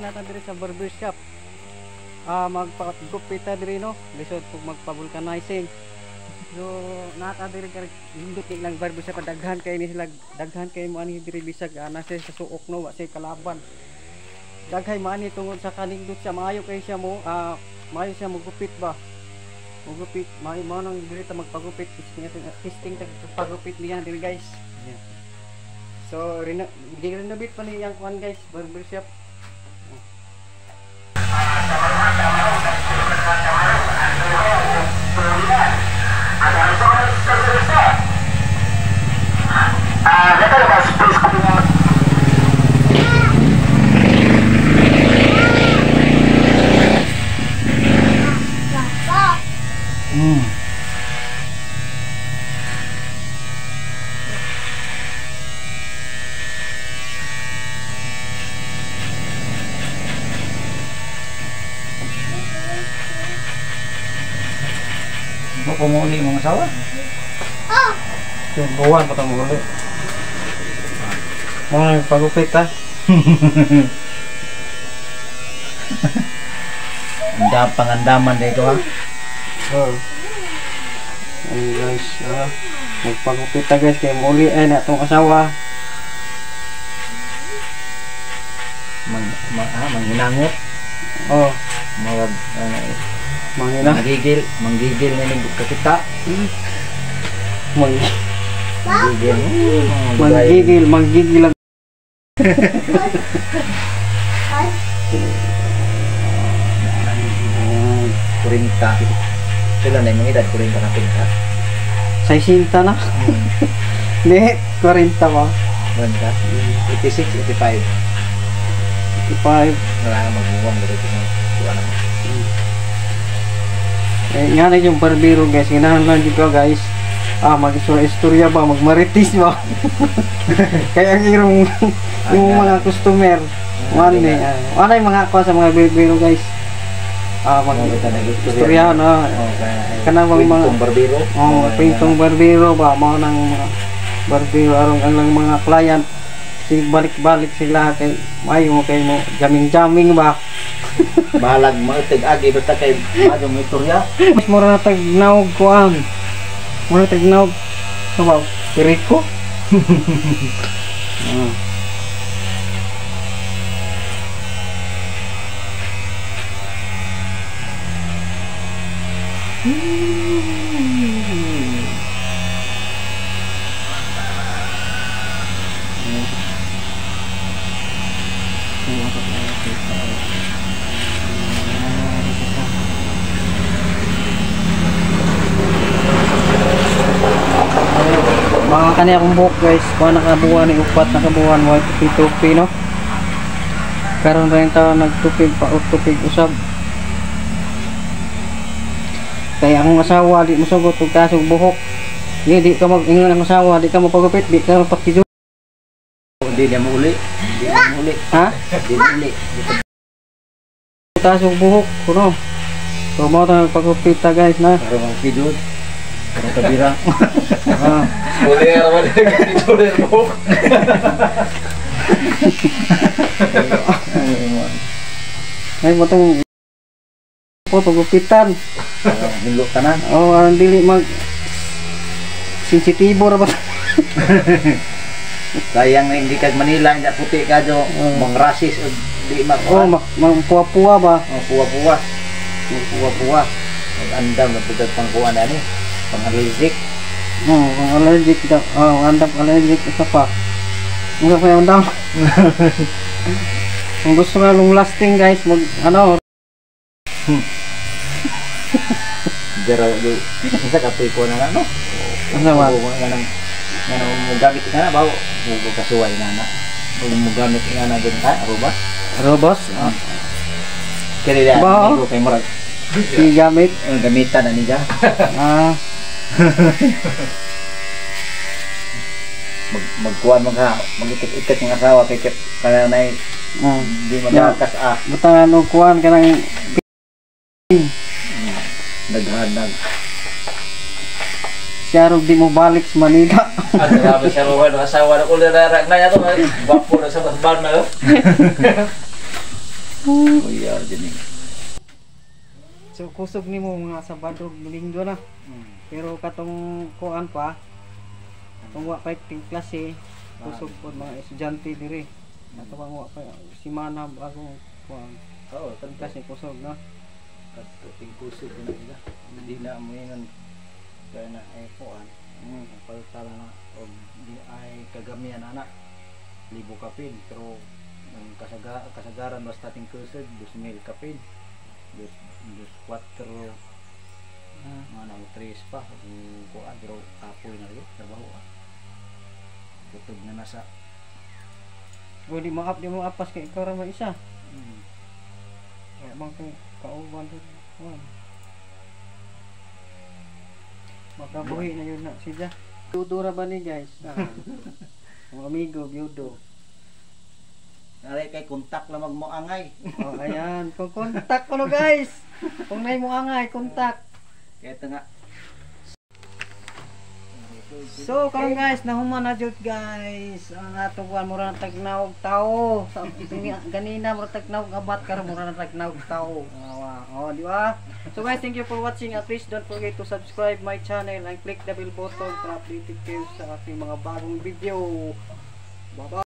Natin diri sa barbershop. Magpagupit ta diri no. Lisod pug magpa-vulcanizing. So nata diri kay hindot lang barbershop daghan kay ni sila daghan kay mo ani diri bisag ana sa suok no wa say kalaban. Daghay man ni tungod sa kanindot siya maayo kay siya mo maayo siya magupit ba. Magupit maayo mo nang diri ta magpagupit testing ta pagupit niya diri guys. Yeah. So renovate pa ni yang kuan guys barbershop. Pumuli mga asawa? Yung buwan pa itong muli. Mga pagupit ha. Pangandaman dito ha? Oo. Ayun guys, magpagupit ha guys kaya muli ay na itong asawa. Manghinangot? Oo. Manggigil na nagkakita. Manggigil lang. Kurinta. Sila na yung edad, kurinta na pinta. 60 na? Hindi, 40 pa. Kurinta? 86, 85. 85. Wala nga magbuwang dito sa tuwa naman. Nga na yung barbero guys, ginahanlan dito guys. Mag-istorya ba, magmaritis ba. Kaya yung mga customer ano yung mga ako sa mga barbero guys. Mag-istorya na kanang mga barbero. Pintong barbero ba, mga nang barbero arong ang mga client balik-balik sila kay mayo kay mo jaming-jaming ba. Balag mo tig-agi basta kay madong istorya. Mas mura na tagnaog kuan. Mura tagnaog. Sabaw, piriko. Mga kanya akong buhok guys, kung nakabuhan ni upat nakabuhan mo tupi no. Karon rin taon nagtupig pa o tupig usab. Kaya ang asawa di mo sugot og kasog buhok. Di ka mag-ingon ang asawa, di ka mapagupit, di ka mapakidyo. Hindi niya mauli. Hindi niya mauli. Ha? Hindi mauli. Kasog buhok kuno. So mo ta pagupit ta guys na. Pero ang pidod. Pero kabira. Uli nga naman dito na yung buhok. Ay mo tong pagupitan. Hilo ka na. Ang dili mag sensitibo ra ba? Sayang na hindi ka Manila, hindi puti ka jo. Mga rasis o di magpuwa. Puwa-puwa ba? Puwa-puwa. Puwa-puwa. Mag-andam na pagkat pangkuha na ni. Pang-allergic. Pang allergic daw. Andam allergic isa pa. Mga pa andam. Kung gusto nga long lasting guys, mag ano. Pero isa ka po na ano? Ano ba? Ano mo gamit nga na ba? Mo kasuway na na. Mo gamit nga na din ka, robos. Robos? Kaya ba? Ko kay murag. Si gamit. Gamitan na niya. Magkuhan mag-ikit-ikit ng asawa kay kaya na di madakas butangan og kuan kanang naghanag siya ro di mo balik sa Manila. Grabe siya mo ng asawa na ulit na niya to. Wapo na sa basban na. Kuyar din eh. So kusog nimo mga Sabado ug Linggo na. Pero katong kuan pa, kung wa pa ting klase, kusog po mga estudyante dire. Ato bang wa pa simana bago kuan. Oo, Ang klase kusog na. kating kusog din nila. Hindi na mo yan kaya na ay kuan. Paltala na o di ay kagamian ana. Libo kapin pero ang kasagaran basta ting kusog 2,000 kapin. 4 mga nang 3 pa kuan pero apoy na rin trabaho. Tutog na nasa O di mo apas kay ikaw ra man isa. Bang kay kauban din. Kuan. Makabuhi na yun na siya. Tudura ba ni guys? Mga amigo, biyudo. Naray kay kontak lang mo angay. Oh, ayan. Kung kontak ko no guys. Kung nay mo angay, kontak. Kaya ito nga. So, karon guys, nahuman na jud guys. Ang atong kuan mura na tagnaw tao. Sa ganina mura tagnaw abat karon mura na tagnaw tao. Oh, di ba? So guys, thank you for watching. At please don't forget to subscribe my channel and click the bell button para updated kayo sa aking mga bagong video. Bye-bye.